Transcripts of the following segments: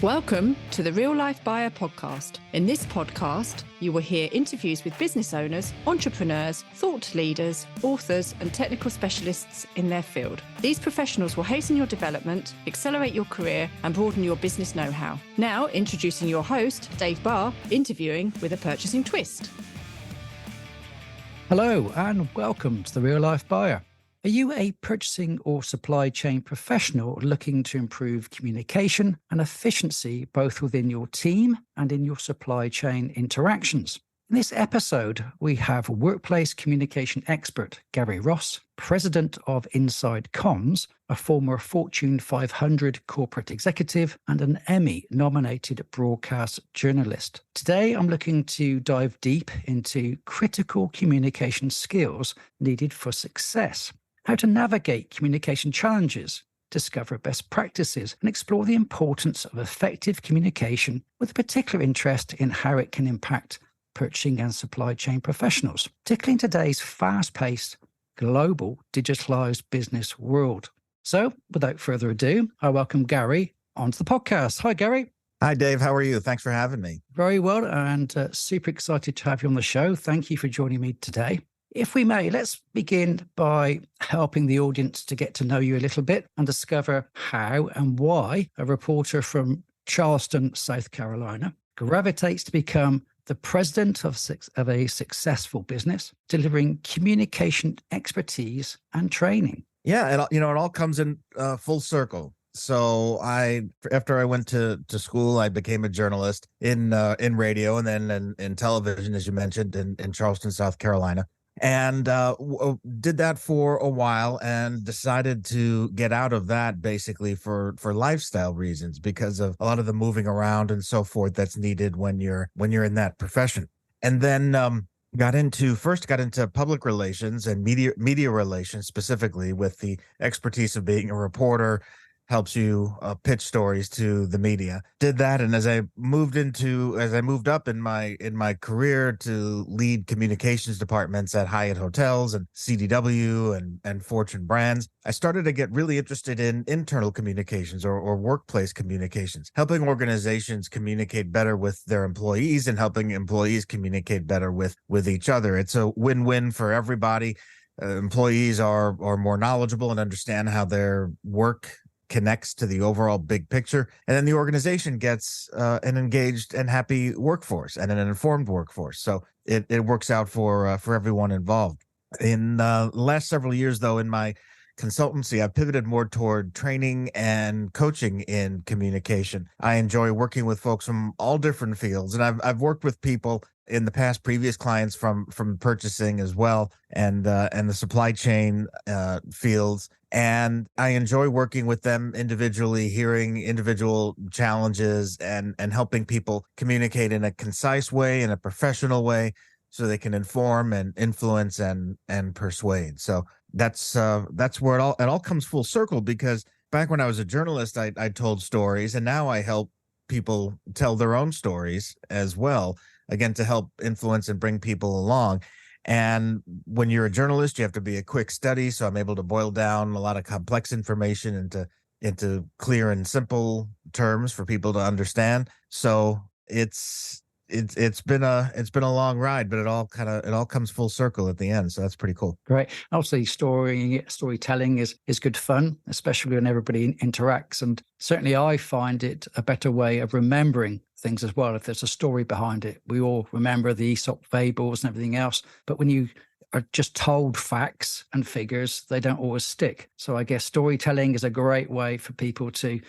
Welcome to the Real Life Buyer podcast. In this podcast, you will hear interviews with business owners, entrepreneurs, thought leaders, authors, and technical specialists in their field. These professionals will hasten your development, accelerate your career, and broaden your business know-how. Now, introducing your host, Dave Barr, interviewing with a purchasing twist. Hello, and welcome to the Real Life Buyer. Are you a purchasing or supply chain professional looking to improve communication and efficiency both within your team and in your supply chain interactions? In this episode, we have workplace communication expert Gary Ross, president of Inside Comms, a former Fortune 500 corporate executive, and an Emmy-nominated broadcast journalist. Today, I'm looking to dive deep into critical communication skills needed for success, how to navigate communication challenges, discover best practices, and explore the importance of effective communication with a particular interest in how it can impact purchasing and supply chain professionals, particularly in today's fast-paced, global, digitalised business world. So, without further ado, I welcome Gary onto the podcast. Hi, Gary. Hi, Dave. How are you? Thanks for having me. Very well, and super excited to have you on the show. Thank you for joining me today. If we may, let's begin by helping the audience to get to know you a little bit and discover how and why a reporter from Charleston, South Carolina, gravitates to become the president of a successful business, delivering communication expertise and training. Yeah, it all comes in full circle. So after I went to school, I became a journalist in radio and then in television, as you mentioned, in Charleston, South Carolina. And did that for a while and decided to get out of that basically for lifestyle reasons because of a lot of the moving around and so forth that's needed when you're in that profession. And then got into public relations and media relations, specifically with the expertise of being a reporter. Helps you pitch stories to the media. Did that, and as I moved up in my career to lead communications departments at Hyatt hotels and CDW and Fortune brands, I started to get really interested in internal communications or workplace communications, helping organizations communicate better with their employees and helping employees communicate better with each other. It's a win-win for everybody. Employees are more knowledgeable and understand how their work connects to the overall big picture, and then the organization gets an engaged and happy workforce and an informed workforce. So it works out for everyone involved. In the last several years, though, in my consultancy, I've pivoted more toward training and coaching in communication. I enjoy working with folks from all different fields, and I've worked with people in the past, previous clients from purchasing as well, and the supply chain fields. And I enjoy working with them individually, hearing individual challenges and helping people communicate in a concise way, in a professional way, so they can inform and influence and persuade. So that's where it all comes full circle, because back when I was a journalist, I told stories, and now I help people tell their own stories as well, again, to help influence and bring people along. And when you're a journalist, you have to be a quick study. So I'm able to boil down a lot of complex information into clear and simple terms for people to understand. So it's been a long ride, but it all comes full circle at the end. So that's pretty cool. Great. Obviously, storytelling is good fun, especially when everybody interacts. And certainly I find it a better way of remembering things as well. If there's a story behind it, we all remember the Aesop fables and everything else. But when you are just told facts and figures, they don't always stick. So I guess storytelling is a great way for people to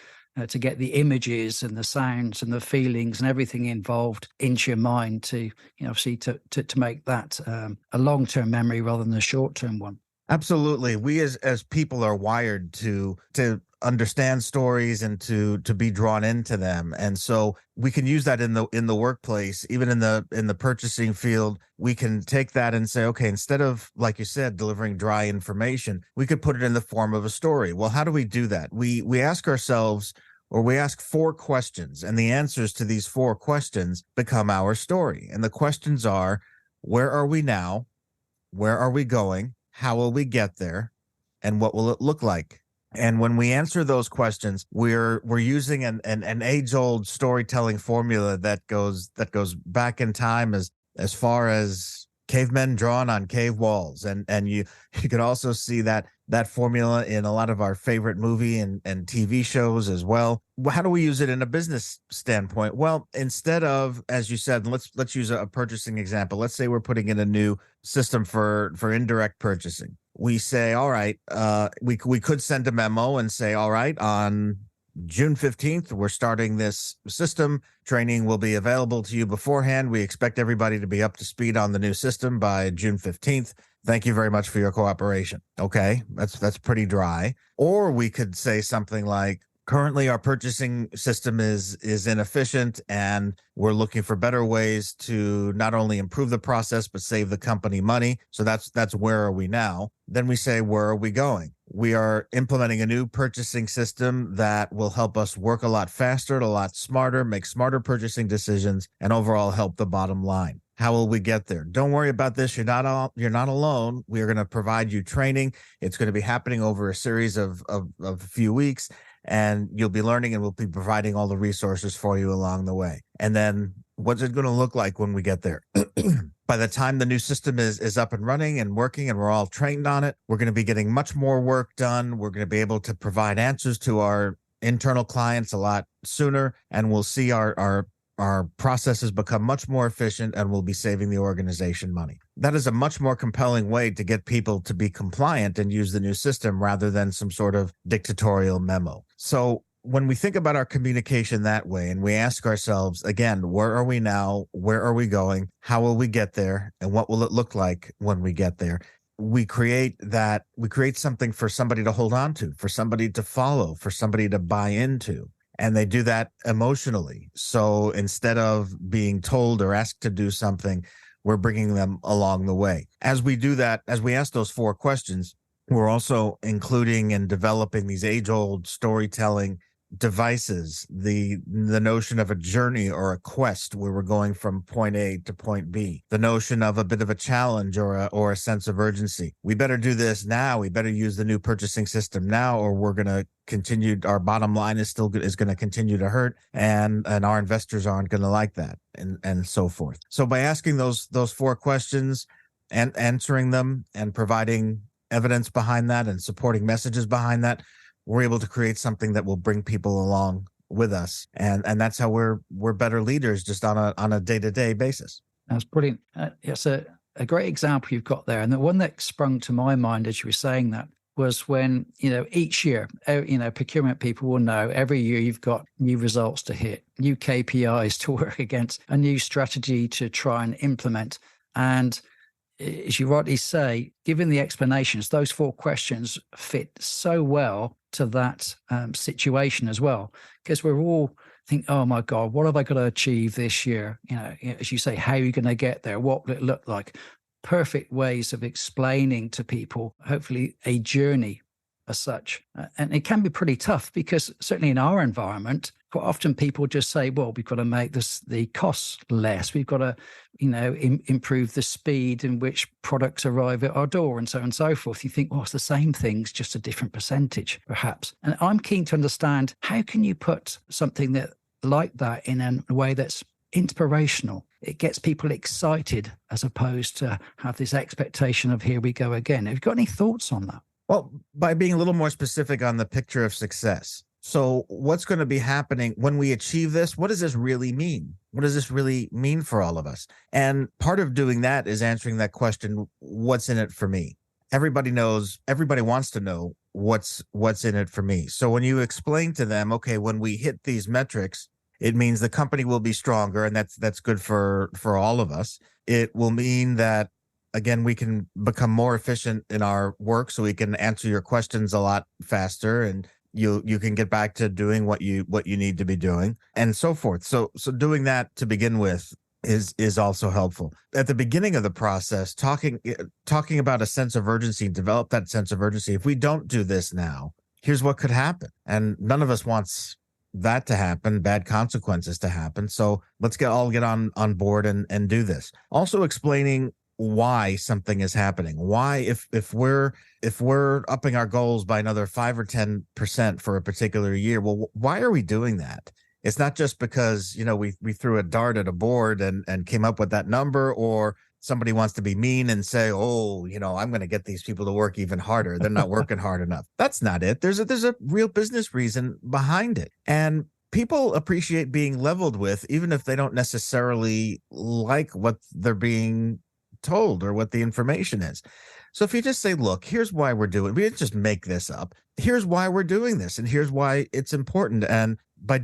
get the images and the sounds and the feelings and everything involved into your mind to, obviously to make that a long-term memory rather than a short-term one. Absolutely. We as people are wired to understand stories and to be drawn into them. And so we can use that in the workplace, even in the purchasing field. We can take that and say, okay, instead of, like you said, delivering dry information, we could put it in the form of a story. Well, how do we do that? We ask ourselves, or we ask 4 questions, and the answers to these 4 questions become our story. And the questions are, where are we now? Where are we going? How will we get there? And what will it look like? And when we answer those questions, we're using an age-old storytelling formula that goes back in time as far as cavemen drawn on cave walls. And you can also see that formula in a lot of our favorite movie and TV shows as well. How do we use it in a business standpoint? Well, instead of, as you said, let's use a purchasing example. Let's say we're putting in a new system for indirect purchasing. We say, all right, we could send a memo and say, all right, on June 15th, we're starting this system. Training will be available to you beforehand. We expect everybody to be up to speed on the new system by June 15th. Thank you very much for your cooperation. Okay, that's pretty dry. Or we could say something like, currently our purchasing system is inefficient, and we're looking for better ways to not only improve the process but save the company money. So that's where are we now? Then we say, where are we going? We are implementing a new purchasing system that will help us work a lot faster, a lot smarter, make smarter purchasing decisions, and overall help the bottom line. How will we get there? Don't worry about this. You're not alone. We are going to provide you training. It's going to be happening over a series of a few weeks, and you'll be learning, and we'll be providing all the resources for you along the way. And then what's it going to look like when we get there? By the time the new system is up and running and working and we're all trained on it, we're going to be getting much more work done. We're going to be able to provide answers to our internal clients a lot sooner, and we'll see our processes become much more efficient, and we'll be saving the organization money. That is a much more compelling way to get people to be compliant and use the new system rather than some sort of dictatorial memo. So when we think about our communication that way, and we ask ourselves, again, where are we now? Where are we going? How will we get there? And what will it look like when we get there? We create something for somebody to hold on to, for somebody to follow, for somebody to buy into. And they do that emotionally. So instead of being told or asked to do something, we're bringing them along the way. As we do that, as we ask those 4 questions, we're also including and developing these age-old storytelling devices, the notion of a journey or a quest where we're going from point A to point B, the notion of a bit of a challenge or a sense of urgency. We better do this now. We better use the new purchasing system now, or we're going to continue. Our bottom line is going to continue to hurt, and our investors aren't going to like that, and so forth. So by asking those 4 questions and answering them and providing evidence behind that and supporting messages behind that, we're able to create something that will bring people along with us. And that's how we're better leaders, just on a day-to-day basis. That's brilliant. It's a great example you've got there. And the one that sprung to my mind as you were saying that was when, each year, procurement people will know every year you've got new results to hit, new KPIs to work against, a new strategy to try and implement. And as you rightly say, given the explanations, those 4 questions fit so well to that situation as well, because we're all think, oh my God, what have I got to achieve this year? As you say, how are you going to get there? What will it look like? Perfect ways of explaining to people, hopefully a journey as such. And it can be pretty tough, because certainly in our environment, quite often people just say, well, we've got to make the costs less. We've got to, improve the speed in which products arrive at our door, and so on and so forth. You think, well, it's the same things, just a different percentage, perhaps. And I'm keen to understand, how can you put something like that in a way that's inspirational? It gets people excited, as opposed to have this expectation of, here we go again. Have you got any thoughts on that? Well, by being a little more specific on the picture of success. So what's going to be happening when we achieve this? What does this really mean? What does this really mean for all of us? And part of doing that is answering that question, what's in it for me? Everybody wants to know what's in it for me. So when you explain to them, okay, when we hit these metrics, it means the company will be stronger, and that's good for all of us. It will mean that, again, we can become more efficient in our work, so we can answer your questions a lot faster, and you can get back to doing what you need to be doing, and so forth. So doing that to begin with is also helpful. At the beginning of the process, talking about a sense of urgency, develop that sense of urgency. If we don't do this now, here's what could happen. And none of us wants that to happen, bad consequences to happen. So let's all get on board and do this. Also explaining why something is happening. Why, if we're upping our goals by another 5 or 10% for a particular year, well, why are we doing that? It's not just because, we threw a dart at a board and came up with that number, or somebody wants to be mean and say, oh, I'm going to get these people to work even harder. They're not working hard enough. That's not it. There's a real business reason behind it. And people appreciate being leveled with, even if they don't necessarily like what they're being told or what the information is. So if you just say, look, here's why we're doing, we didn't just make this up. Here's why we're doing this, and here's why it's important. And by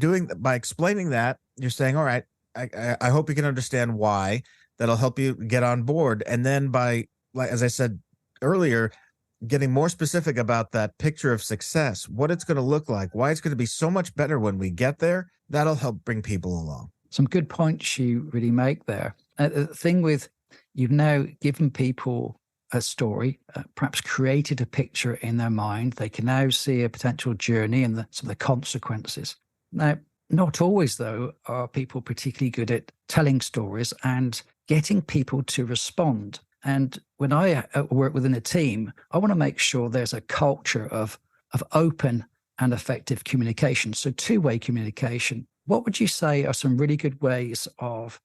explaining that, you're saying, all right, I hope you can understand why. That'll help you get on board. And then by, like, as I said earlier, getting more specific about that picture of success, what it's going to look like, why it's going to be so much better when we get there, that'll help bring people along. Some good points you really make there. The thing with, you've now given people a story, perhaps created a picture in their mind. They can now see a potential journey and some of the consequences. Now, not always, though, are people particularly good at telling stories and getting people to respond. And when I work within a team, I want to make sure there's a culture of open and effective communication. So two-way communication. What would you say are some really good ways of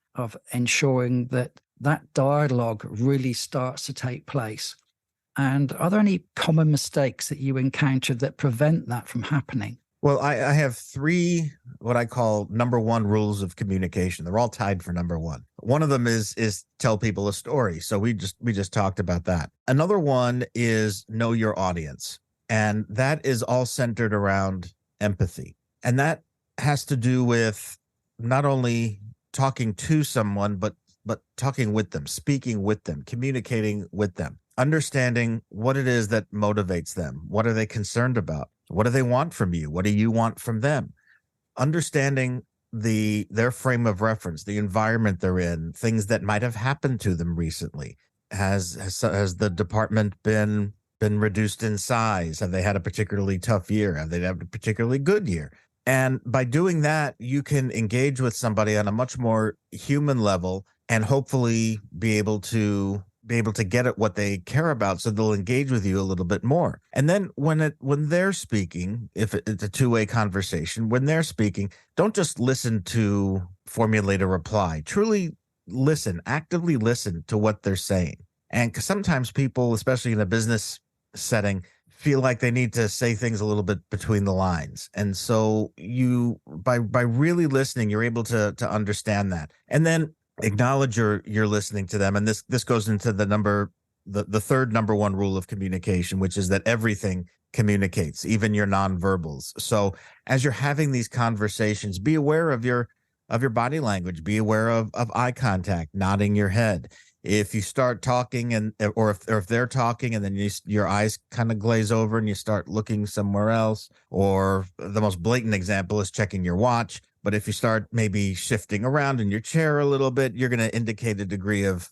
ensuring that dialogue really starts to take place? And are there any common mistakes that you encounter that prevent that from happening? Well, I have 3 what I call number 1 rules of communication. They're all tied for number 1. One of them is tell people a story. So we just talked about that. Another one is know your audience. And that is all centered around empathy. And that has to do with not only talking to someone, but talking with them, speaking with them, communicating with them, understanding what it is that motivates them. What are they concerned about? What do they want from you? What do you want from them? Understanding their frame of reference, the environment they're in, things that might have happened to them recently. Has the department been reduced in size? Have they had a particularly tough year? Have they had a particularly good year? And by doing that, you can engage with somebody on a much more human level and hopefully be able to get at what they care about, so they'll engage with you a little bit more. And then when they're speaking, if it's a two-way conversation, when they're speaking, don't just listen to formulate a reply. Truly listen, actively listen to what they're saying. And 'cause sometimes people, especially in a business setting, feel like they need to say things a little bit between the lines. And so you, by really listening, you're able to understand that. And then acknowledge you're listening to them. And this goes into the third number 1 rule of communication, which is that everything communicates, even your nonverbals. So as you're having these conversations, be aware of your body language, be aware of eye contact, nodding your head. If you start talking or if they're talking and then your eyes kind of glaze over and you start looking somewhere else, or the most blatant example is checking your watch. But if you start maybe shifting around in your chair a little bit, you're going to indicate a degree of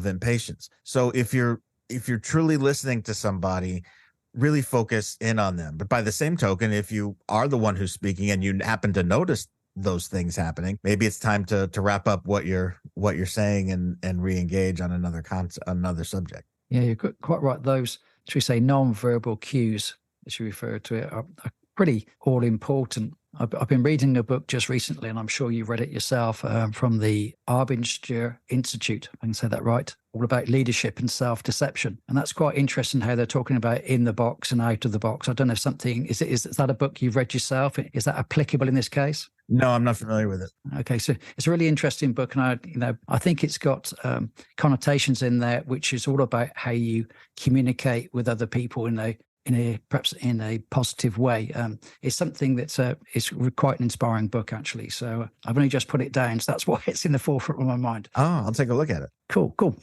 impatience. So if you're truly listening to somebody, really focus in on them. But by the same token, if you are the one who's speaking and you happen to notice those things happening, maybe it's time to wrap up what you're saying and re-engage on another subject. Yeah, you're quite right. Those, should we say, non-verbal cues, as you refer to it, are pretty all important. I've been reading a book just recently, and I'm sure you've read it yourself, from the Arbinger Institute, if I can say that right, all about leadership and self-deception. And that's quite interesting how they're talking about in the box and out of the box. I don't know if is that a book you've read yourself? Is that applicable in this case? No, I'm not familiar with it. Okay, so it's a really interesting book, and I think it's got connotations in there, which is all about how you communicate with other people perhaps in a positive way. It's something that's is quite an inspiring book, actually. So I've only just put it down, so that's why it's in the forefront of my mind. Oh, I'll take a look at it. Cool.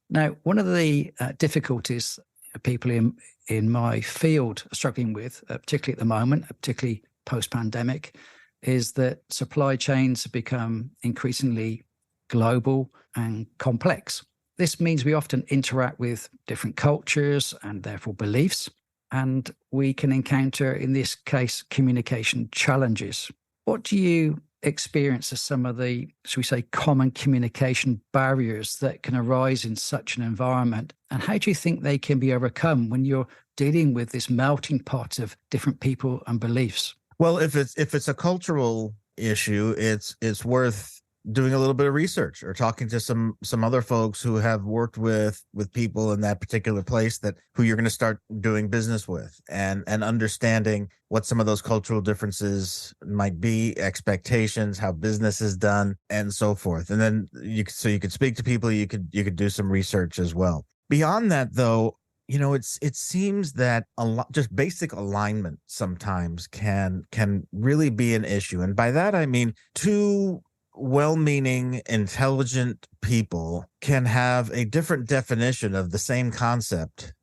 Now, one of the difficulties people in my field are struggling with, particularly at the moment, particularly post-pandemic, is that supply chains have become increasingly global and complex. This means we often interact with different cultures and therefore beliefs, and we can encounter, in this case, communication challenges. What do you experience of some of the, should we say, common communication barriers that can arise in such an environment? And how do you think they can be overcome when you're dealing with this melting pot of different people and beliefs? Well, if it's a cultural issue, it's worth doing a little bit of research or talking to some other folks who have worked with people in that particular place that who you're going to start doing business with, and understanding what some of those cultural differences might be, expectations, how business is done, and so forth. And then you could speak to people, you could do some research as well. Beyond that, though, it seems that a lot, just basic alignment sometimes can really be an issue. And by that, I mean two well-meaning, intelligent people can have a different definition of the same concept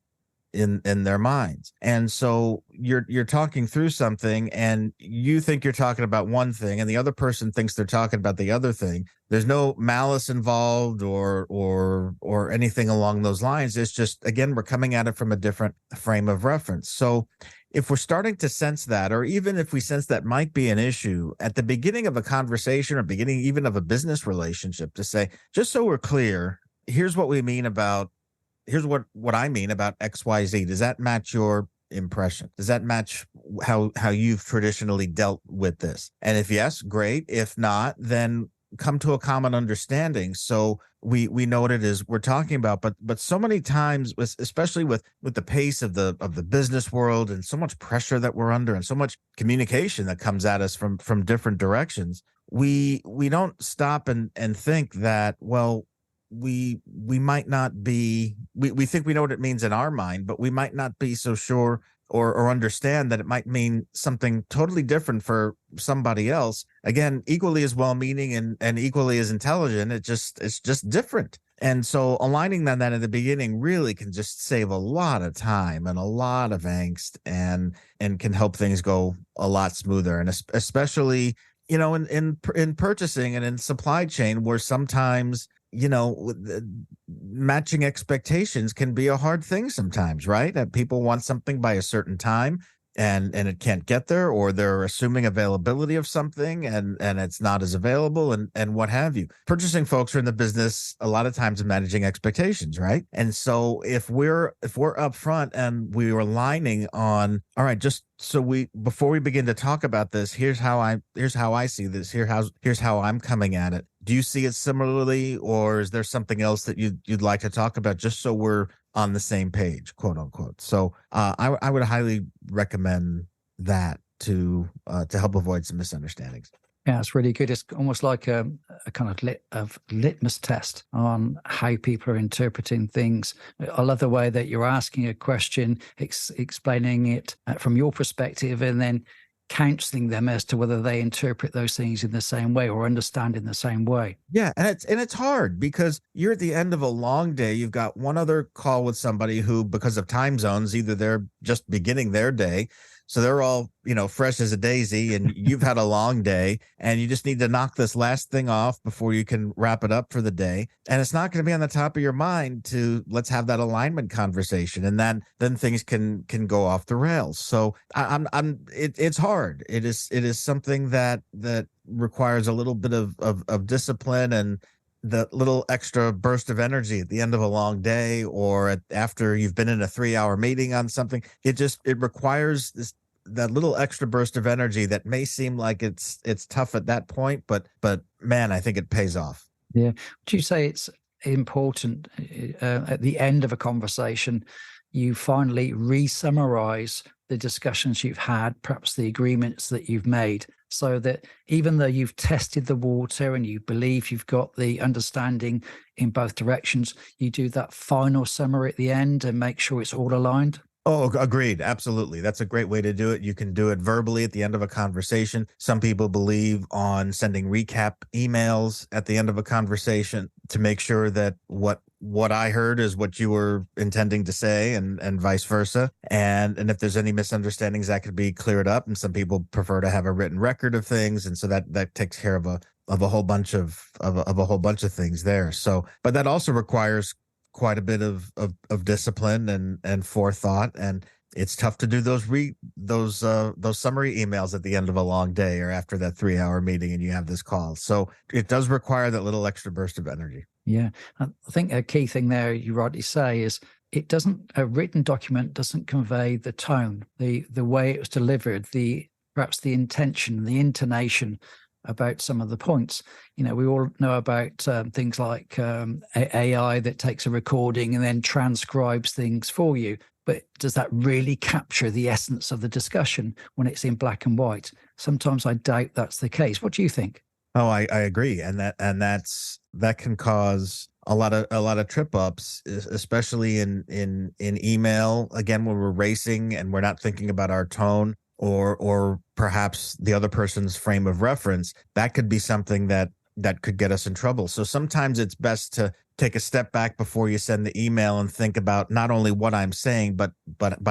in their minds. And so you're talking through something and you think you're talking about one thing and the other person thinks they're talking about the other thing. There's no malice involved or anything along those lines. It's just, again, we're coming at it from a different frame of reference. So if we're starting to sense that, or even if we sense that might be an issue at the beginning of a conversation or beginning even of a business relationship, to say, just so we're clear, here's what I mean about XYZ. Does that match your impression? Does that match how you've traditionally dealt with this? And if yes, great. If not, then come to a common understanding so we know what it is we're talking about. But so many times, especially with the pace of the business world and so much pressure that we're under and so much communication that comes at us from different directions, we don't stop and think that, well, we might not be, we think we know what it means in our mind, but we might not be so sure or understand that it might mean something totally different for somebody else. Again, equally as well-meaning and equally as intelligent. It's just different. And so aligning that in the beginning really can just save a lot of time and a lot of angst and can help things go a lot smoother. And especially, in purchasing and in supply chain, where sometimes matching expectations can be a hard thing sometimes, right? That people want something by a certain time and it can't get there, or they're assuming availability of something and it's not as available and what have you. Purchasing folks are in the business a lot of times of managing expectations, right? And so if we're upfront and we're aligning on, all right, just so before we begin to talk about this, here's how I see this, here's how I'm coming at it. Do you see it similarly, or is there something else that you'd like to talk about, just so we're on the same page, quote unquote? So I would highly recommend that to help avoid some misunderstandings. Yeah, it's really good. It's almost like a kind of litmus test on how people are interpreting things. I love the way that you're asking a question, explaining it from your perspective, and then counseling them as to whether they interpret those things in the same way or understand in the same way. Yeah, and it's hard because you're at the end of a long day. You've got one other call with somebody who, because of time zones, either they're just beginning their day, so they're all, fresh as a daisy, and you've had a long day and you just need to knock this last thing off before you can wrap it up for the day. And it's not going to be on the top of your mind to let's have that alignment conversation. And then things can go off the rails. So it's hard. It is something that requires a little bit of discipline and the little extra burst of energy at the end of a long day, or after you've been in a 3-hour meeting on something. It requires that little extra burst of energy that may seem like it's tough at that point, but man, I think it pays off. Yeah. Would you say it's important at the end of a conversation, you finally re-summarize the discussions you've had, perhaps the agreements that you've made, so that even though you've tested the water and you believe you've got the understanding in both directions, you do that final summary at the end and make sure it's all aligned? Oh, agreed. Absolutely. That's a great way to do it. You can do it verbally at the end of a conversation. Some people believe on sending recap emails at the end of a conversation to make sure that what I heard is what you were intending to say, and vice versa. And if there's any misunderstandings, that could be cleared up. And some people prefer to have a written record of things. And so that takes care of a whole bunch of a whole bunch of things there. So, but that also requires quite a bit of discipline and forethought. And It's tough to do those summary emails at the end of a long day or after that 3-hour meeting and you have this call. So it does require that little extra burst of energy. Yeah. I think a key thing there, you rightly say, is a written document doesn't convey the tone, the way it was delivered, perhaps the intention, the intonation about some of the points. We all know about things like AI that takes a recording and then transcribes things for you. But does that really capture the essence of the discussion when it's in black and white? Sometimes I doubt that's the case. What do you think? Oh, I agree, and that can cause a lot of trip ups, especially in email. Again, when we're racing and we're not thinking about our tone or perhaps the other person's frame of reference, that could be something that could get us in trouble. So sometimes it's best to take a step back before you send the email and think about not only what I'm saying, but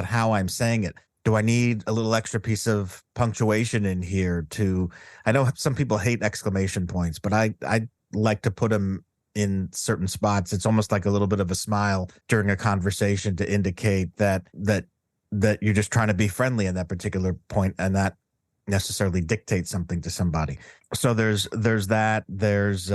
how I'm saying it. Do I need a little extra piece of punctuation in here I know some people hate exclamation points, but I like to put them in certain spots. It's almost like a little bit of a smile during a conversation to indicate that you're just trying to be friendly at that particular point and not necessarily dictate something to somebody. So there's that. There's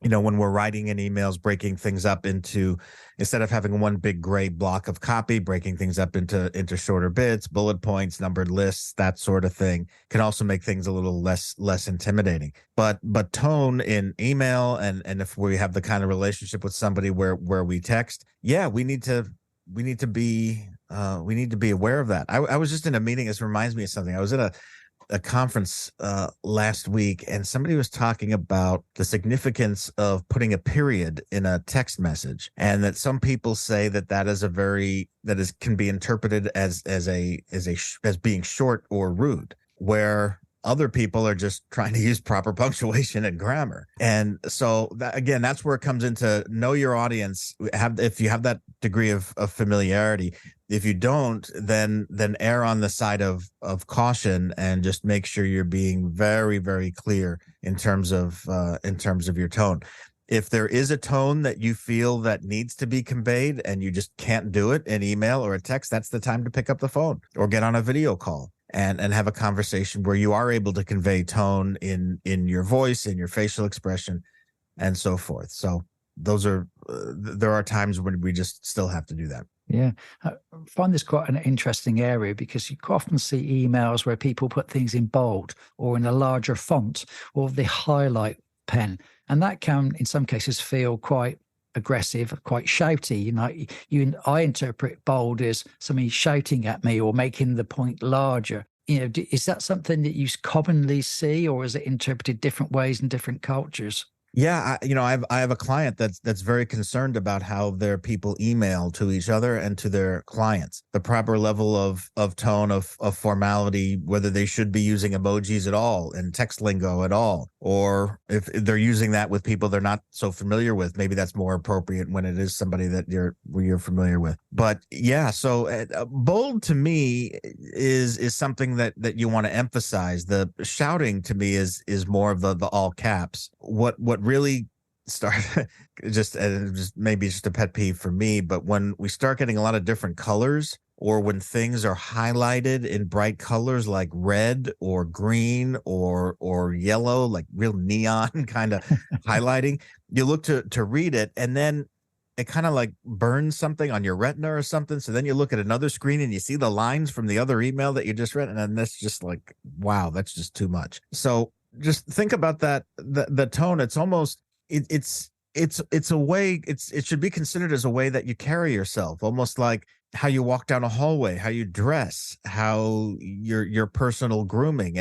when we're writing in emails, breaking things up into, instead of having one big gray block of copy, breaking things up into shorter bits, bullet points, numbered lists, that sort of thing can also make things a little less intimidating. But tone in email, and if we have the kind of relationship with somebody where we text, we need to be aware of that. I was just in a meeting. This reminds me of something. I was in a conference last week, and somebody was talking about the significance of putting a period in a text message, and that some people say that can be interpreted as being short or rude, where other people are just trying to use proper punctuation and grammar. And so that's where it comes into know your audience. If you have that degree of familiarity. If you don't, then err on the side of caution and just make sure you're being very, very clear in terms of your tone. If there is a tone that you feel that needs to be conveyed and you just can't do it in email or a text, that's the time to pick up the phone or get on a video call and have a conversation where you are able to convey tone in your voice, in your facial expression, and so forth. So there are times when we just still have to do that. Yeah, I find this quite an interesting area because you often see emails where people put things in bold or in a larger font or the highlight pen. And that can, in some cases, feel quite aggressive, quite shouty. I interpret bold as somebody shouting at me or making the point larger. Is that something that you commonly see, or is it interpreted different ways in different cultures? Yeah, I have a client that's very concerned about how their people email to each other and to their clients. The proper level of tone, of formality, whether they should be using emojis at all and text lingo at all, or if they're using that with people they're not so familiar with, maybe that's more appropriate when it is somebody that you're familiar with. But yeah, so bold to me is something that you want to emphasize. The shouting to me is more of the all caps. What really started just maybe just a pet peeve for me, but when we start getting a lot of different colors, or when things are highlighted in bright colors like red or green or yellow, like real neon kind of highlighting, you look to read it, and then it kind of like burns something on your retina or something. So then you look at another screen and you see the lines from the other email that you just read, and then that's just like, wow, that's just too much. So just think about that. The tone. It's almost it's a way. It should be considered as a way that you carry yourself, almost like how you walk down a hallway, how you dress, how your personal grooming.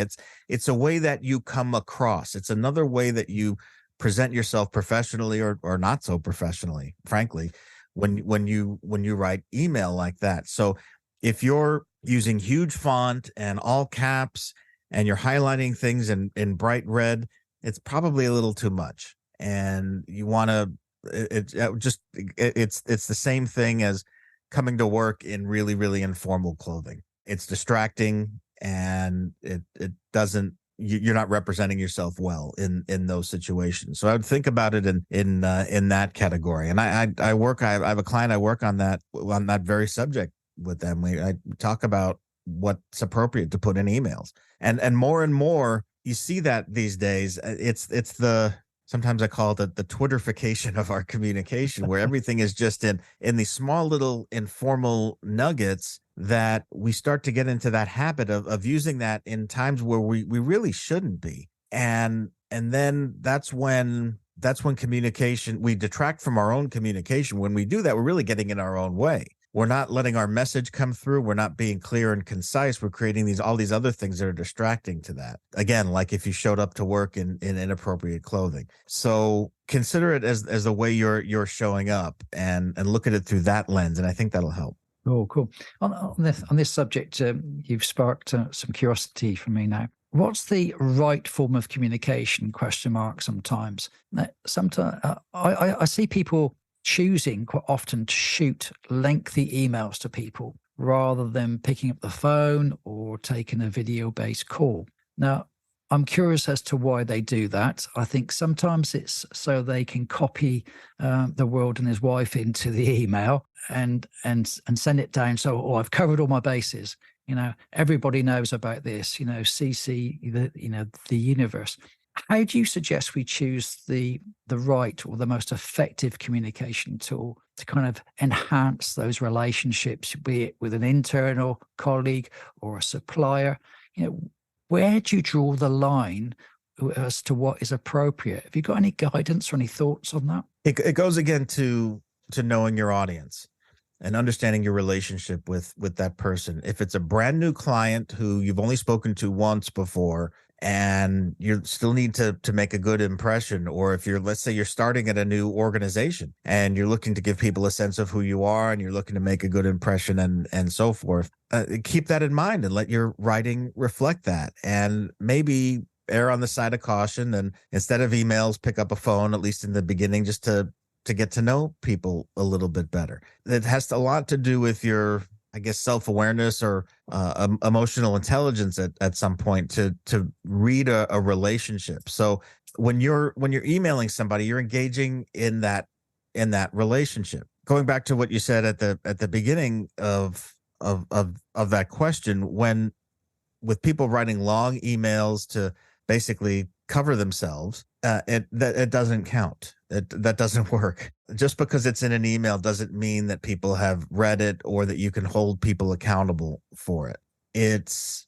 It's a way that you come across. It's another way that you present yourself professionally or not so professionally, frankly, when you write email like that. So if you're using huge font and all caps and you're highlighting things in bright red, it's probably a little too much. And you want to, it's the same thing as coming to work in really, really informal clothing. It's distracting, and it doesn't, you're not representing yourself well in those situations. So I would think about it in that category. And I have a client I work on that very subject. with them. I talk about what's appropriate to put in emails, and more you see that these days. It's the sometimes I call it the Twitterification of our communication, where everything is just in these small little informal nuggets that we start to get into that habit of using that in times where we really shouldn't be. And then that's when communication, we detract from our own communication. When we do that, we're really getting in our own way. We're not letting our message come through. We're not being clear and concise. We're creating all these other things that are distracting to that. Again, like if you showed up to work in inappropriate clothing. So consider it as the way you're showing up, and look at it through that lens. And I think that'll help. Oh, cool. On this subject, you've sparked some curiosity for me now. What's the right form of communication? ? Sometimes. Sometimes I see people choosing quite often to shoot lengthy emails to people rather than picking up the phone or taking a video-based call. Now, I'm curious as to why they do that. I think sometimes it's so they can copy the world and his wife into the email and send it down. So, I've covered all my bases. Everybody knows about this. CC the universe. How do you suggest we choose the right or the most effective communication tool to kind of enhance those relationships, be it with an internal colleague or a supplier? Where do you draw the line as to what is appropriate? Have you got any guidance or any thoughts on that? It goes again to knowing your audience and understanding your relationship with that person. If it's a brand new client who you've only spoken to once before, and you still need to make a good impression, or if let's say you're starting at a new organization and you're looking to give people a sense of who you are and you're looking to make a good impression and so forth, keep that in mind and let your writing reflect that, and maybe err on the side of caution, and instead of emails, pick up a phone, at least in the beginning, just to get to know people a little bit better. It has a lot to do with your, I guess, self-awareness or emotional intelligence at some point to read a relationship. So when you're emailing somebody, you're engaging in that relationship. Going back to what you said at the beginning of that question, when with people writing long emails to basically cover themselves, it doesn't count. That doesn't work. Just because it's in an email doesn't mean that people have read it or that you can hold people accountable for it. It's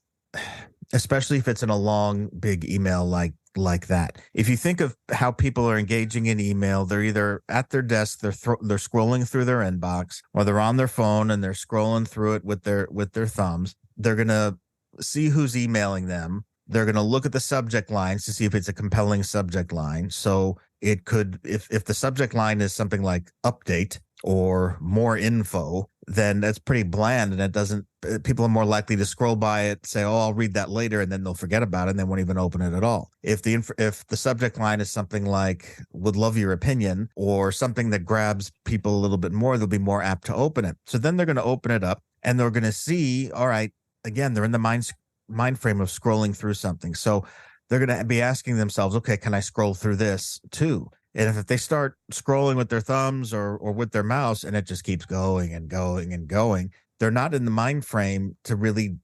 especially if it's in a long, big email like that. If you think of how people are engaging in email, they're either at their desk, they're scrolling through their inbox, or they're on their phone and they're scrolling through it with their thumbs. They're gonna see who's emailing them. They're going to look at the subject lines to see if it's a compelling subject line. So it could, if the subject line is something like update or more info, then that's pretty bland, and it doesn't, people are more likely to scroll by it, say, oh, I'll read that later, and then they'll forget about it and they won't even open it at all. If the subject line is something like would love your opinion, or something that grabs people a little bit more, they'll be more apt to open it. So then they're going to open it up and they're going to see, all right, again, they're in the mind frame of scrolling through something. So they're going to be asking themselves, okay, can I scroll through this too? And if they start scrolling with their thumbs or with their mouse and it just keeps going and going and going, they're not in the mind frame to really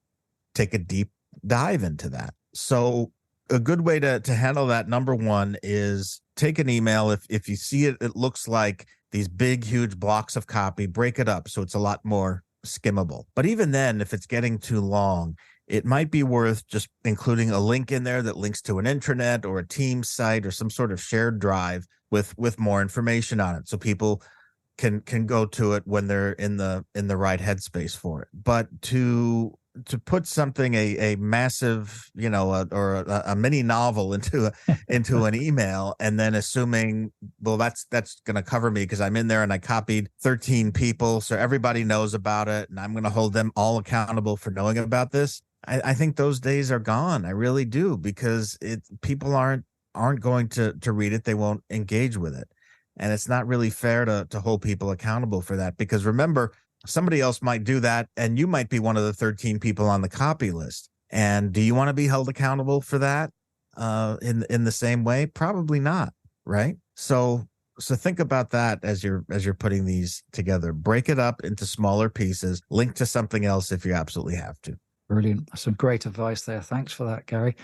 take a deep dive into that. So a good way to handle that, number one, is take an email. If you see it looks like these big, huge blocks of copy, break it up so it's a lot more skimmable. But even then, if it's getting too long, it might be worth just including a link in there that links to an intranet or a Teams site or some sort of shared drive with more information on it, so people can go to it when they're in the right headspace for it. But to put something a massive, or a mini novel into an email, and then assuming, well, that's going to cover me because I'm in there and I copied 13 people, so everybody knows about it, and I'm going to hold them all accountable for knowing about this. I think those days are gone. I really do, because people aren't going to read it. They won't engage with it. And it's not really fair to hold people accountable for that, because remember, somebody else might do that and you might be one of the 13 people on the copy list. And do you want to be held accountable for that in the same way? Probably not, right? So So think about that as you're putting these together. Break it up into smaller pieces, link to something else if you absolutely have to. Brilliant. That's some great advice there. Thanks for that, Gary.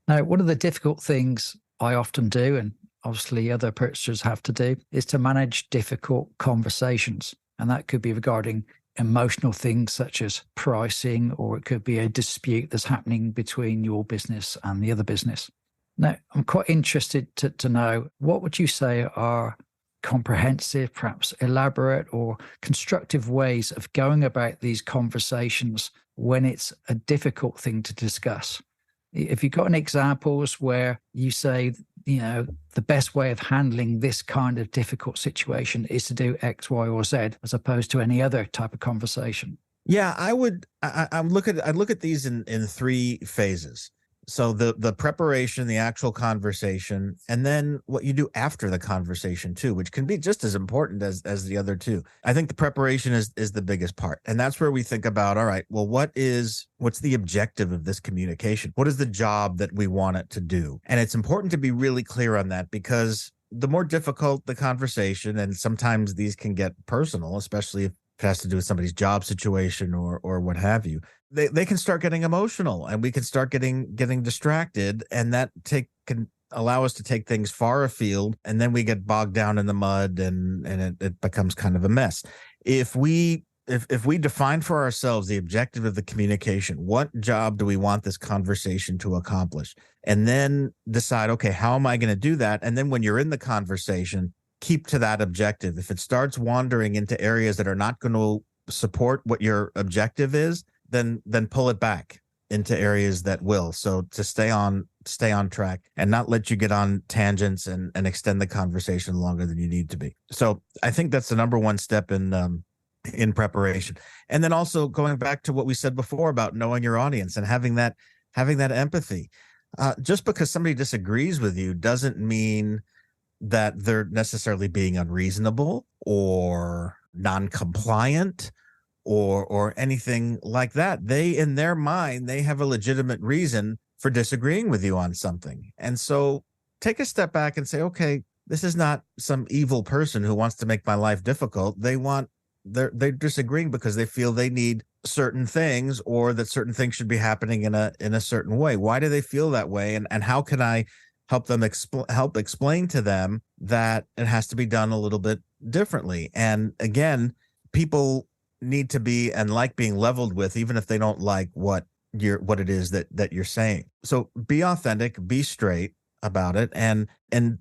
Now, one of the difficult things I often do, and obviously other purchasers have to do, is to manage difficult conversations. And that could be regarding emotional things such as pricing, or it could be a dispute that's happening between your business and the other business. Now, I'm quite interested to know, what would you say are comprehensive, perhaps elaborate or constructive ways of going about these conversations when it's a difficult thing to discuss? If you've got any examples where you say, the best way of handling this kind of difficult situation is to do X, Y, or Z, as opposed to any other type of conversation. Yeah, I look at these in three phases. So the preparation, the actual conversation, and then what you do after the conversation too, which can be just as important as the other two. I think the preparation is the biggest part. And that's where we think about, all right, well, what's the objective of this communication? What is the job that we want it to do? And it's important to be really clear on that, because the more difficult the conversation, and sometimes these can get personal, especially if it has to do with somebody's job situation or what have you, they can start getting emotional, and we can start getting distracted, and that can allow us to take things far afield, and then we get bogged down in the mud, and it becomes kind of a mess. If we define for ourselves the objective of the communication, what job do we want this conversation to accomplish, and then decide, okay, how am I going to do that? And then when you're in the conversation, keep to that objective. If it starts wandering into areas that are not going to support what your objective is, then pull it back into areas that will. So to stay on track and not let you get on tangents and extend the conversation longer than you need to be. So I think that's the number one step in preparation. And then also going back to what we said before about knowing your audience and having that empathy. Just because somebody disagrees with you doesn't mean that they're necessarily being unreasonable or non-compliant or anything like that. They, in their mind, they have a legitimate reason for disagreeing with you on something. And so take a step back and say, okay, this is not some evil person who wants to make my life difficult. They're disagreeing because they feel they need certain things, or that certain things should be happening in a certain way. Why do they feel that way? And how can I help them help explain to them that it has to be done a little bit differently? And again, people need to be and like being leveled with, even if they don't like what it is that you're saying. So be authentic, be straight about it, and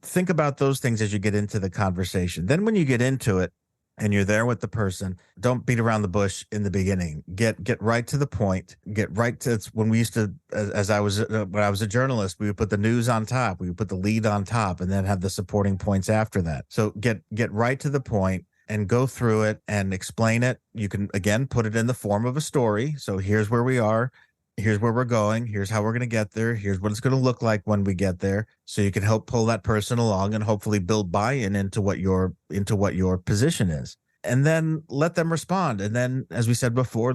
think about those things as you get into the conversation. Then when you get into it and you're there with the person, don't beat around the bush in the beginning. Get right to the point. Get right to, it's when we used to, when I was a journalist, we would put the news on top, we would put the lead on top, and then have the supporting points after that. So get right to the point and go through it and explain it. You can, again, put it in the form of a story. So here's where we are. Here's where we're going. Here's how we're going to get there. Here's what it's going to look like when we get there. So you can help pull that person along and hopefully build buy-in into what your position is. And then let them respond. And then, as we said before,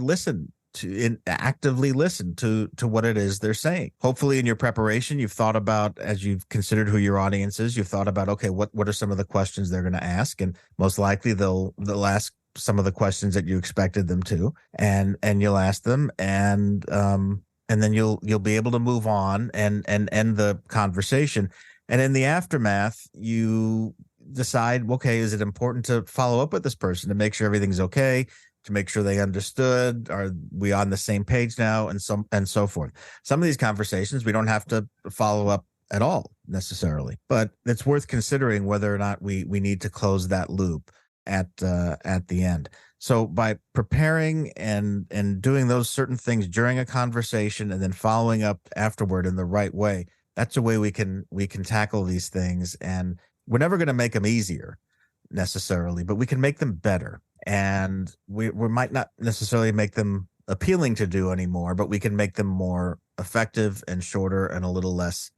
actively listen to what it is they're saying. Hopefully in your preparation, you've thought about, as you've considered who your audience is, you've thought about, okay, what are some of the questions they're going to ask? And most likely they'll ask some of the questions that you expected them to, and you'll ask them, and then you'll be able to move on and end the conversation. And in the aftermath, you decide, okay, is it important to follow up with this person to make sure everything's okay, to make sure they understood? Are we on the same page now? And so forth. Some of these conversations, we don't have to follow up at all necessarily, but it's worth considering whether or not we need to close that loop at the end. So by preparing and doing those certain things during a conversation and then following up afterward in the right way, that's a way we can tackle these things. And we're never going to make them easier necessarily, but we can make them better. And we might not necessarily make them appealing to do anymore, but we can make them more effective and shorter and a little less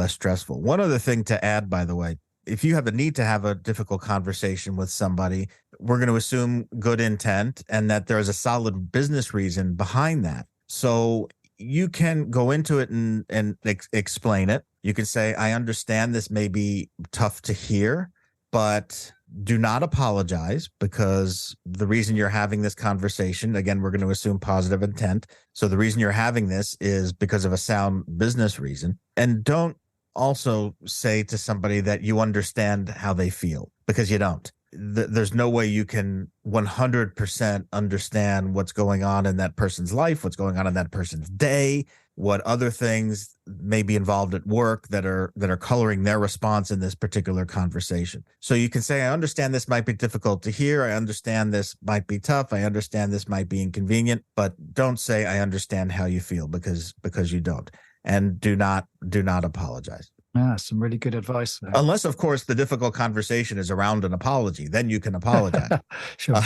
stressful. One other thing to add, by the way, if you have the need to have a difficult conversation with somebody, we're going to assume good intent and that there is a solid business reason behind that. So you can go into it and explain it. You can say, I understand this may be tough to hear, but do not apologize, because the reason you're having this conversation, again, we're going to assume positive intent. So the reason you're having this is because of a sound business reason. And don't also say to somebody that you understand how they feel, because you don't. There's no way you can 100% understand what's going on in that person's life, what's going on in that person's day, what other things may be involved at work that are coloring their response in this particular conversation. So you can say, I understand this might be difficult to hear. I understand this might be tough. I understand this might be inconvenient, but don't say I understand how you feel, because you don't. And do not apologize. Yeah, some really good advice there. Unless, of course, the difficult conversation is around an apology, then you can apologize. Sure.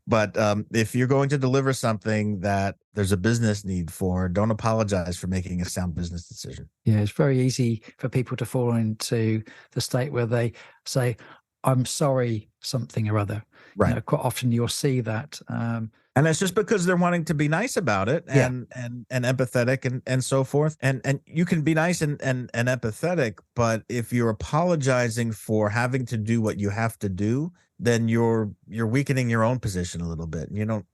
But if you're going to deliver something that there's a business need for, don't apologize for making a sound business decision. Yeah, it's very easy for people to fall into the state where they say, I'm sorry, something or other. Right. You know, quite often you'll see that. And that's just because they're wanting to be nice about it and empathetic and so forth. And you can be nice and empathetic, but if you're apologizing for having to do what you have to do, then you're weakening your own position a little bit.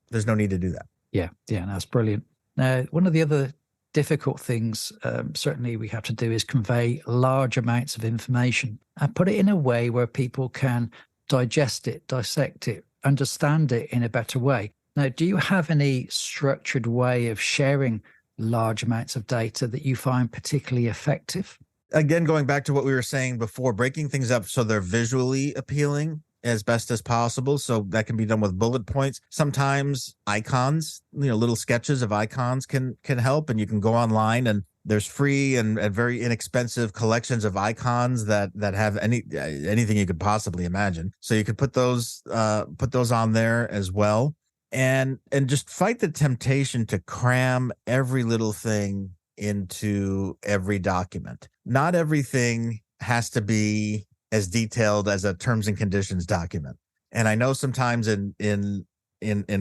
There's no need to do that. Yeah, that's brilliant. Now, one of the other difficult things certainly we have to do is convey large amounts of information and put it in a way where people can digest it, dissect it, understand it in a better way. Now, do you have any structured way of sharing large amounts of data that you find particularly effective? Again, going back to what we were saying before, breaking things up so they're visually appealing as best as possible. So that can be done with bullet points. Sometimes icons, little sketches of icons can help. And you can go online, and there's free and very inexpensive collections of icons that have anything you could possibly imagine. So you could put those on there as well. And just fight the temptation to cram every little thing into every document. Not everything has to be as detailed as a terms and conditions document. And I know sometimes in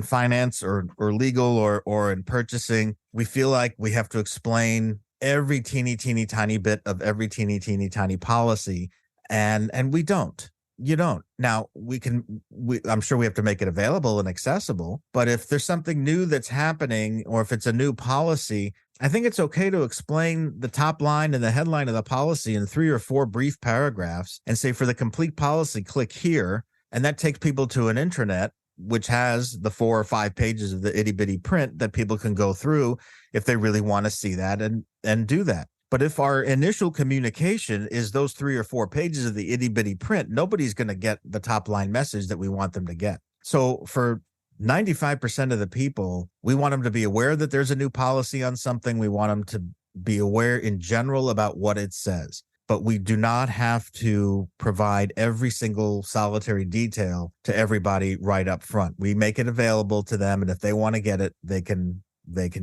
finance or legal or in purchasing, we feel like we have to explain every teeny tiny bit of every teeny tiny policy, and we don't. You don't. Now, I'm sure we have to make it available and accessible, but if there's something new that's happening, or if it's a new policy, I think it's okay to explain the top line and the headline of the policy in 3 or 4 brief paragraphs and say, for the complete policy, click here. And that takes people to an intranet, which has the 4 or 5 pages of the itty bitty print that people can go through if they really want to see that and do that. But if our initial communication is those 3 or 4 pages of the itty bitty print, nobody's going to get the top line message that we want them to get. So for 95% of the people, we want them to be aware that there's a new policy on something. We want them to be aware in general about what it says. But we do not have to provide every single solitary detail to everybody right up front. We make it available to them, and if they want to get it, they can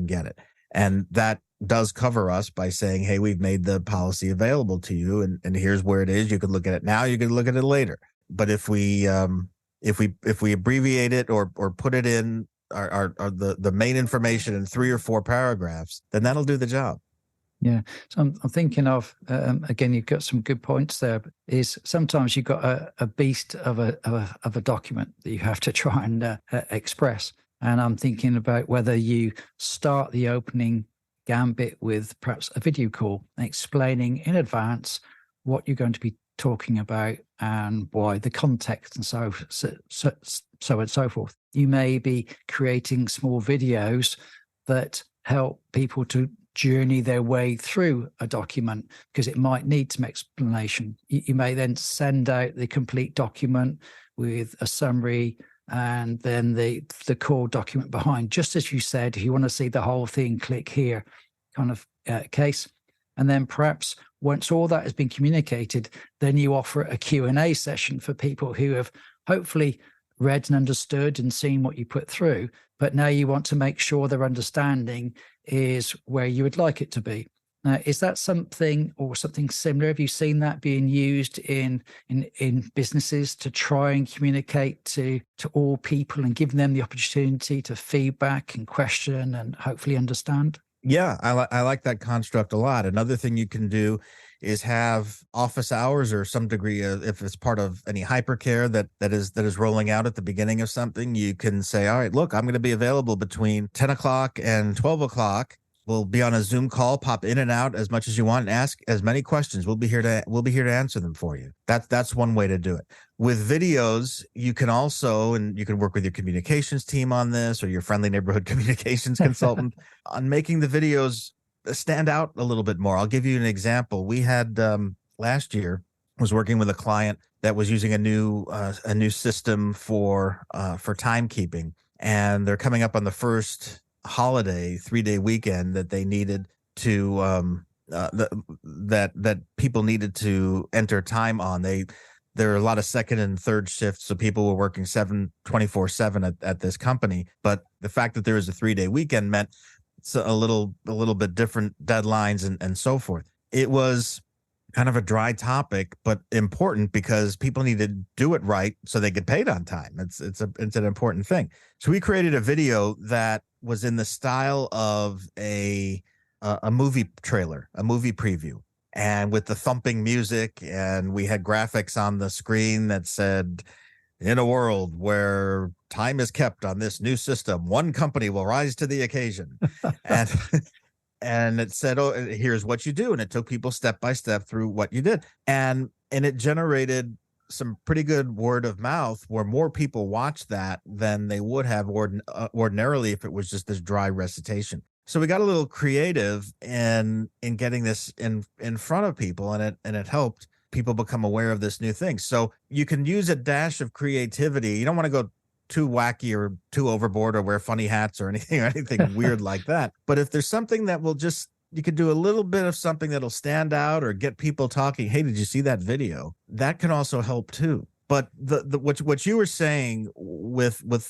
get it. And that does cover us by saying, hey, we've made the policy available to you, and here's where it is. You can look at it now, you can look at it later. But if we abbreviate it or put it in the main information in 3 or 4 paragraphs, then that'll do the job. Yeah. So I'm thinking of, again, you've got some good points there, is sometimes you've got a beast of a document that you have to try and express. And I'm thinking about whether you start the opening gambit with perhaps a video call, explaining in advance what you're going to be talking about and why, the context and so and so forth. You may be creating small videos that help people to journey their way through a document, because it might need some explanation. You may then send out the complete document with a summary and then the core document behind. Just as you said, if you want to see the whole thing, click here kind of case. And then perhaps once all that has been communicated, then you offer a Q&A session for people who have hopefully read and understood and seen what you put through, but now you want to make sure their understanding is where you would like it to be. Now, is that something or something similar? Have you seen that being used in businesses to try and communicate to all people and give them the opportunity to feedback and question and hopefully understand? Yeah, I like that construct a lot. Another thing you can do is have office hours or some degree of, if it's part of any hypercare that is rolling out at the beginning of something, you can say, all right, look, I'm going to be available between 10 o'clock and 12 o'clock. We'll be on a Zoom call, pop in and out as much as you want and ask as many questions. We'll be here to answer them for you. That's one way to do it. With videos, you can also, and you can work with your communications team on this or your friendly neighborhood communications consultant on making the videos stand out a little bit more. I'll give you an example. We had last year was working with a client that was using a new system for timekeeping, and they're coming up on the first holiday 3-day weekend that they needed to that people needed to enter time on. There are a lot of second and third shifts, so people were working 24/7 at this company. But the fact that there was a 3-day weekend meant a little bit different deadlines and so forth. It was kind of a dry topic, but important because people need to do it right so they get paid on time. It's an important thing. So we created a video that was in the style of a movie trailer, a movie preview, and with the thumping music, and we had graphics on the screen that said, in a world where time is kept on this new system, one company will rise to the occasion. and and it said, oh, here's what you do. And it took people step by step through what you did. And it generated some pretty good word of mouth where more people watched that than they would have ordinarily if it was just this dry recitation. So we got a little creative in getting this in front of people, and it helped people become aware of this new thing. So you can use a dash of creativity. You don't want to go too wacky or too overboard or wear funny hats or anything weird like that. But if there's something that will you could do a little bit of something that'll stand out or get people talking. Hey, did you see that video? That can also help too. But what you were saying with what's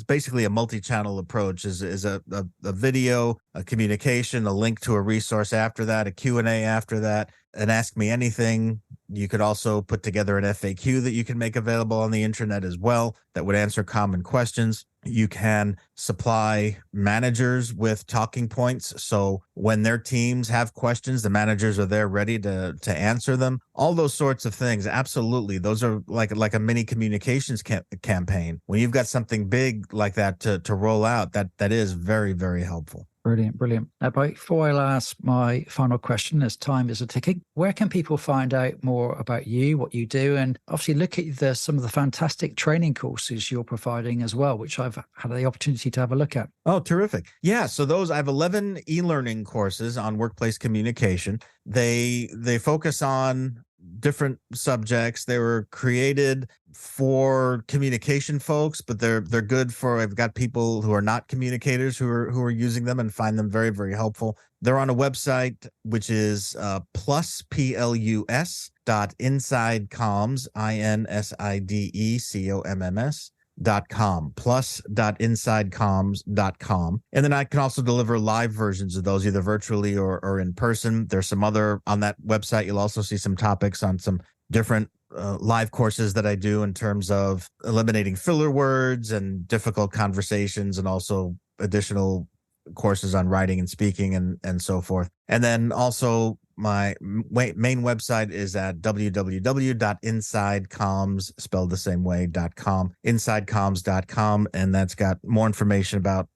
basically a multi-channel approach is a video, a communication, a link to a resource after that, a Q&A after that, an Ask Me Anything. You could also put together an FAQ that you can make available on the internet as well that would answer common questions. You can supply managers with talking points. So when their teams have questions, the managers are there ready to answer them. All those sorts of things. Absolutely. Those are like a mini communications campaign. When you've got something big like that to roll out, that is very, very helpful. Brilliant. Now, before I ask my final question, as time is ticking, where can people find out more about you, what you do, and obviously look at some of the fantastic training courses you're providing as well, which I've had the opportunity to have a look at? Oh, terrific. Yeah. So I have 11 e-learning courses on workplace communication. They focus on different subjects. They were created for communication folks, but they're good for, I've got people who are not communicators who are using them and find them very, very helpful. They're on a website, which is plus.insidecoms, INSIDECOMMS.com, plus.insidecoms.com. And then I can also deliver live versions of those either virtually or in person. There's some other on that website. You'll also see some topics on some different live courses that I do in terms of eliminating filler words and difficult conversations, and also additional courses on writing and speaking and so forth. And then also my main website is at www.insidecoms, spelled the same way, .com, insidecoms.com. And that's got more information about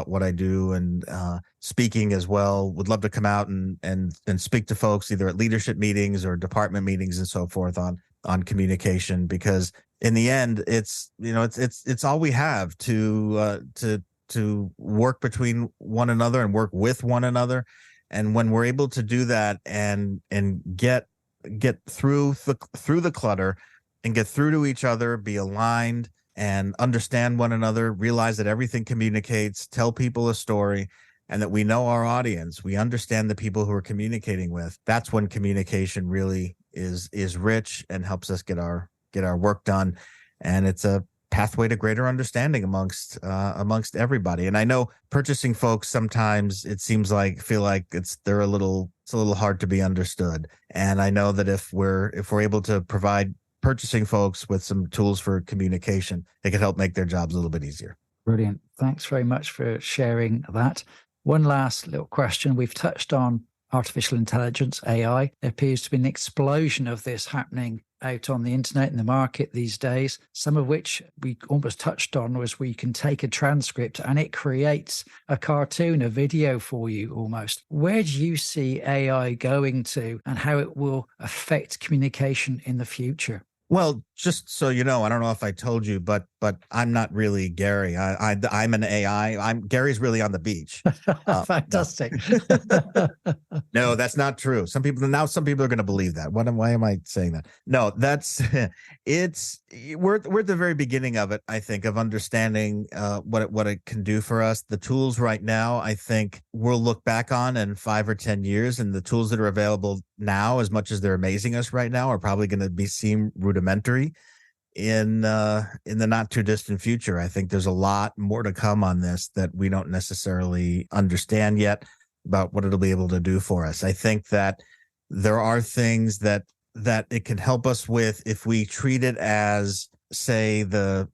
what I do and speaking as well. Would love to come out and speak to folks either at leadership meetings or department meetings and so forth on communication, because in the end, it's all we have to work between one another and work with one another. And when we're able to do that and get through the clutter and get through to each other, be aligned and understand one another, realize that everything communicates, tell people a story, and that we know our audience, we understand the people who we're communicating with, that's when communication really is rich and helps us get our work done. And it's a pathway to greater understanding amongst everybody. And I know purchasing folks sometimes feel like it's a little hard to be understood. And I know that if we're able to provide purchasing folks with some tools for communication, it can help make their jobs a little bit easier. Brilliant. Thanks very much for sharing that. One last little question. We've touched on artificial intelligence, AI. There appears to be an explosion of this happening out on the internet in the market these days, some of which we almost touched on was where you can take a transcript and it creates a cartoon, a video for you almost. Where do you see AI going to and how it will affect communication in the future? Well, just so you know, I don't know if I told you, but I'm not really Gary. I'm an AI. Gary's really on the beach. Fantastic. No, that's not true. Some people are going to believe that. Why am I saying that? No, that's we're at the very beginning of it. I think of understanding what it can do for us. The tools right now, I think we'll look back on in 5 or 10 years, and the tools that are available now, as much as they're amazing us right now, are probably going to seem rudimentary in the not too distant future. I think there's a lot more to come on this that we don't necessarily understand yet about what it'll be able to do for us. I think that there are things that it can help us with if we treat it as, say, the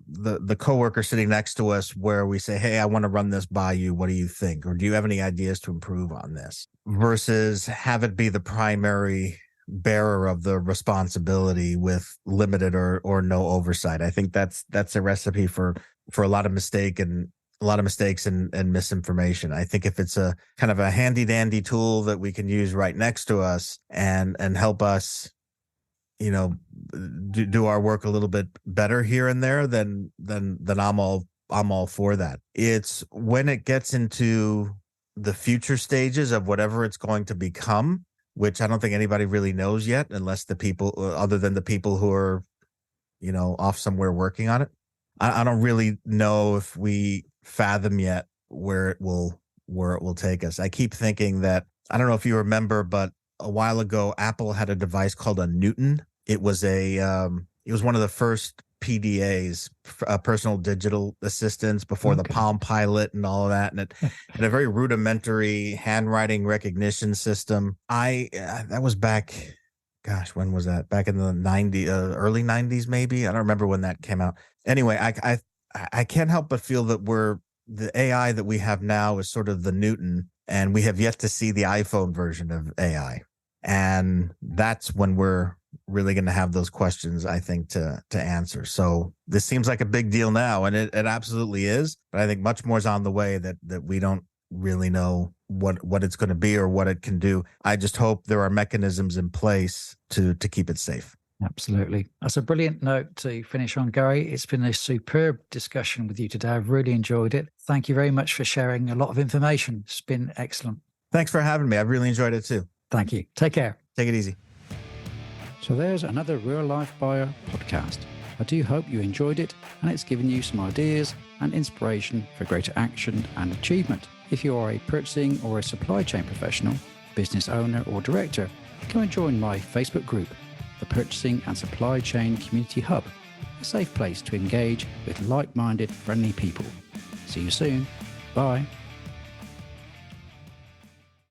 coworker sitting next to us, where we say, hey, I want to run this by you. What do you think? Or do you have any ideas to improve on this? Versus have it be the primary bearer of the responsibility with limited or no oversight. I think that's a recipe for a lot of mistakes and misinformation. I think if it's a kind of a handy dandy tool that we can use right next to us and help us, do our work a little bit better here and there, then I'm all for that. It's when it gets into the future stages of whatever it's going to become, which I don't think anybody really knows yet, unless the people, other than the people who are, off somewhere working on it. I don't really know if we fathom yet where it will take us. I keep thinking that, I don't know if you remember, but a while ago, Apple had a device called a Newton. It was one of the first PDAs, personal digital assistants, before the Palm Pilot and all of that, and it had a very rudimentary handwriting recognition system. That was back, gosh, when was that? Back in the early 90s, maybe. I don't remember when that came out. Anyway, I can't help but feel that the AI that we have now is sort of the Newton, and we have yet to see the iPhone version of AI. And that's when we're really going to have those questions, I think, to answer. So this seems like a big deal now, and it absolutely is. But I think much more is on the way that we don't really know what it's going to be or what it can do. I just hope there are mechanisms in place to keep it safe. Absolutely. That's a brilliant note to finish on, Gary. It's been a superb discussion with you today. I've really enjoyed it. Thank you very much for sharing a lot of information. It's been excellent. Thanks for having me. I've really enjoyed it too. Thank you. Take care. Take it easy. So there's another Real Life Buyer podcast. I do hope you enjoyed it and it's given you some ideas and inspiration for greater action and achievement. If you are a purchasing or a supply chain professional, business owner or director, come and join my Facebook group, the Purchasing and Supply Chain Community Hub, a safe place to engage with like-minded, friendly people. See you soon. Bye.